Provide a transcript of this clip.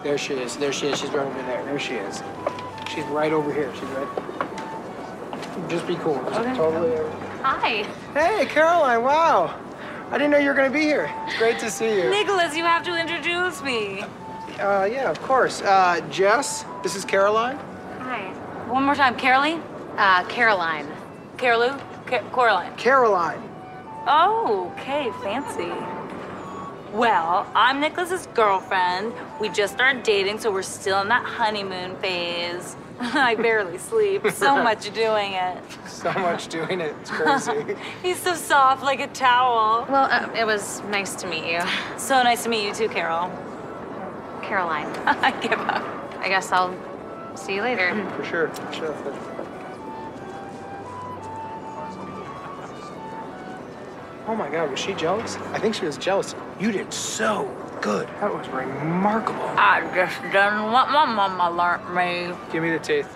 There she is. There she is. She's right over there. There she is. She's right over here. She's right. Just be cool. Just Okay. Totally. Hi. Hey, Caroline. Wow. I didn't know you were going to be here. It's great to see you. Nicholas, you have to introduce me. Yeah, of course. Jess, this is Caroline. Hi. One more time. Caroline? Caroline. Carolou? Coraline. Caroline. Oh, okay. Fancy. Well, I'm Nicholas's girlfriend. We just started dating, so we're still in that honeymoon phase. I barely sleep. So much doing it. So much doing it. It's crazy. He's so soft, like a towel. Well, it was nice to meet you. So nice to meet you too, Carol. Caroline. I give up. I guess I'll see you later. For sure. For sure. Oh my God, was she jealous? I think she was jealous. You did so good. That was remarkable. I just done what my mama learned me. Give me the teeth.